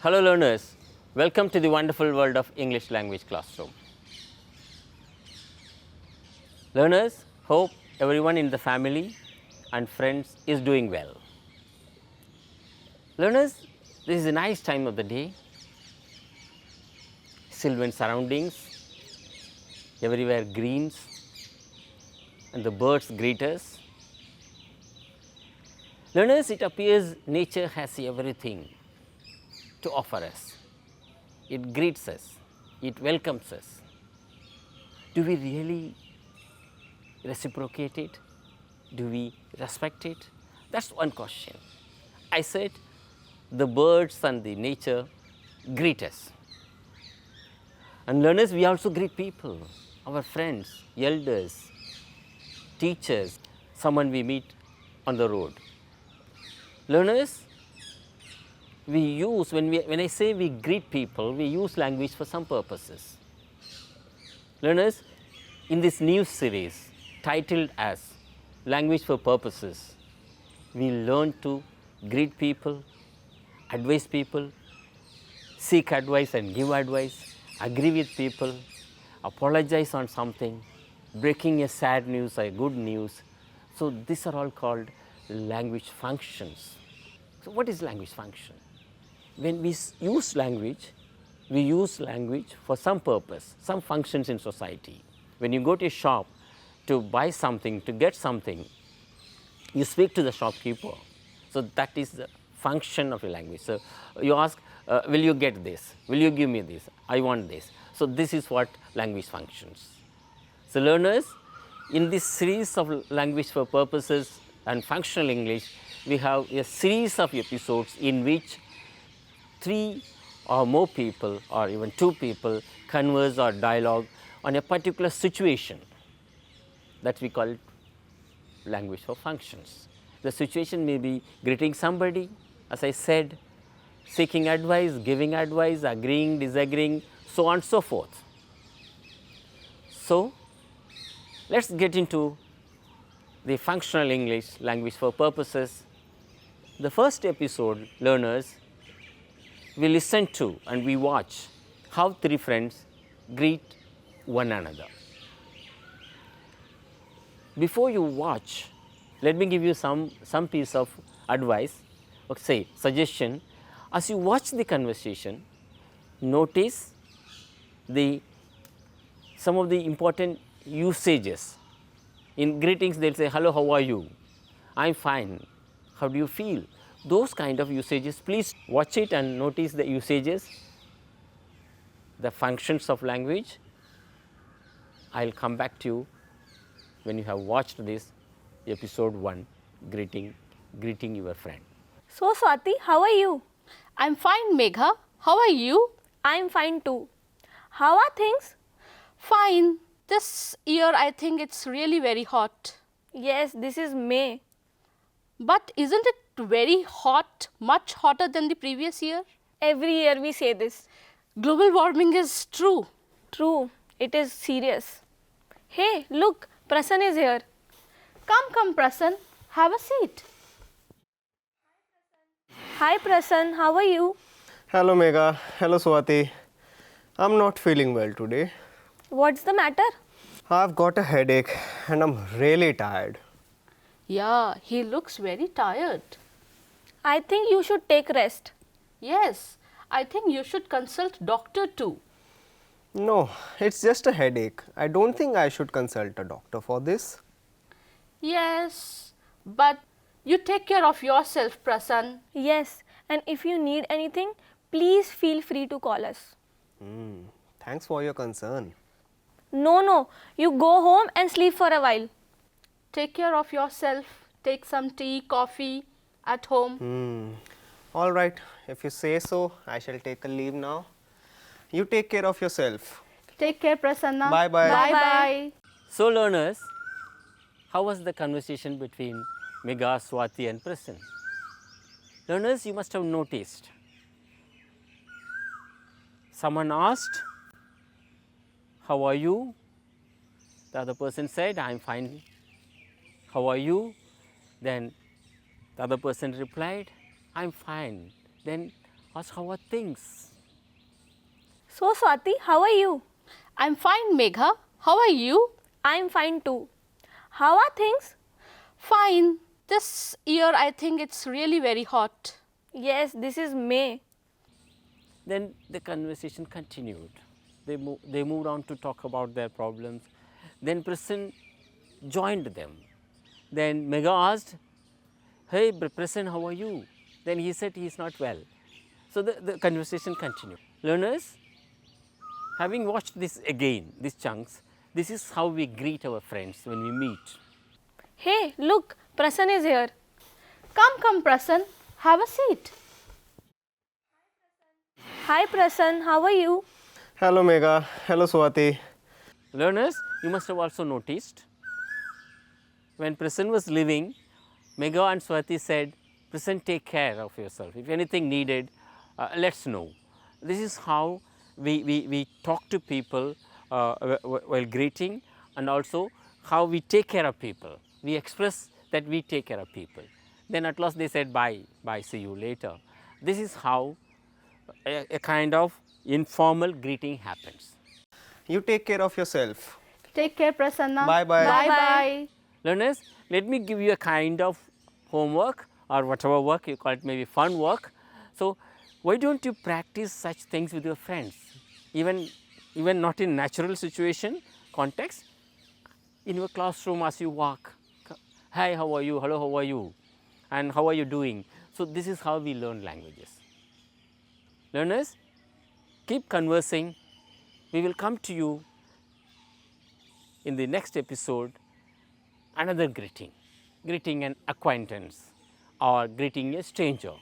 Hello learners, welcome to the wonderful world of English language classroom. Learners, hope everyone in the family and friends is doing well. Learners, this is a nice time of the day, sylvan surroundings, everywhere greens and the birds greet us. Learners, it appears nature has everything to offer us. It greets us, it welcomes us. Do we really reciprocate it? Do we respect it? That's one question. I said the birds and the nature greet us. And learners, we also greet people, our friends, elders, teachers, someone we meet on the road. Learners, when I say we greet people, we use language for some purposes. Learners, in this new series titled as Language for Purposes, we learn to greet people, advise people, seek advice and give advice, agree with people, apologize on something, breaking a sad news or a good news. So these are all called language functions. So what is language function? When we use language for some purpose, some functions in society. When you go to a shop to buy something, to get something, you speak to the shopkeeper. So that is the function of a language. So you ask, will you get this? Will you give me this? I want this. So this is what language functions. So learners, in this series of language for purposes and functional English, we have a series of episodes in which 3 or more people or even 2 people converse or dialogue on a particular situation. That we call it language for functions. The situation may be greeting somebody, as I said, seeking advice, giving advice, agreeing, disagreeing, so on and so forth. So, let us get into the functional English language for purposes. The first episode, learners, we listen to and we watch how 3 friends greet one another. Before you watch, let me give you some piece of advice or say suggestion. As you watch the conversation, notice some of the important usages. In greetings, they will say, hello, how are you? I am fine. How do you feel? Those kind of usages, please watch it and notice the usages, the functions of language. I will come back to you when you have watched this episode 1, greeting your friend. So Swati, how are you? I'm fine, Megha. How are you? I'm fine too. How are things? Fine. This year I think it's really very hot. Yes, this is May. But isn't it very hot, much hotter than the previous year? Every year we say this. Global warming is true. True, it is serious. Hey, look, Prasan is here. Come, Prasan. Have a seat. Hi Prasan, how are you? Hello Megha, hello Swati. I'm not feeling well today. What's the matter? I've got a headache and I'm really tired. Yeah, he looks very tired. I think you should take rest. Yes, I think you should consult doctor too. No, it's just a headache. I don't think I should consult a doctor for this. Yes, but you take care of yourself, Prasan. Yes, and if you need anything, please feel free to call us. Thanks for your concern. No, you go home and sleep for a while. Take care of yourself. Take some tea, coffee at home. All right, if you say so, I shall take a leave now. You take care of yourself. Take care, Prasanna. Bye-bye. Bye-bye. So learners, how was the conversation between Megha, Swati and Prasan? Learners, you must have noticed. Someone asked, how are you? The other person said, I am fine. How are you? Then the other person replied, I am fine. Then Ask how are things. So Swati, how are you? I'm fine, Megha. How are you? I'm fine too. How are things? Fine. This year I think it's really very hot. Yes, this is May. Then the conversation continued. They moved on to talk about their problems. Then Prasan joined them. Then Mega asked, "Hey Prasan, how are you?" Then he said he is not well. So the conversation continued. Learners, having watched this again, these chunks, this is how we greet our friends when we meet. Hey, look, Prasan is here. Come, Prasan. Have a seat. Hi Prasan, how are you? Hello, Megha. Hello, Swati. Learners, you must have also noticed when Prasan was leaving, Mega and Swati said, "Prasan, take care of yourself. If anything needed, let's know." This is how we talk to people while greeting, and also how we take care of people. We express that we take care of people. Then at last they said, "Bye, bye, see you later." This is how a kind of informal greeting happens. You take care of yourself. Take care, Prasanna. Bye-bye. Bye-bye. Learners, let me give you a kind of homework or whatever work you call it, maybe fun work. So, why don't you practice such things with your friends, even not in natural situation context, in your classroom as you walk. Hi, how are you? Hello, how are you? And how are you doing? So, this is how we learn languages. Learners, keep conversing. We will come to you in the next episode, another greeting an acquaintance or greeting a stranger.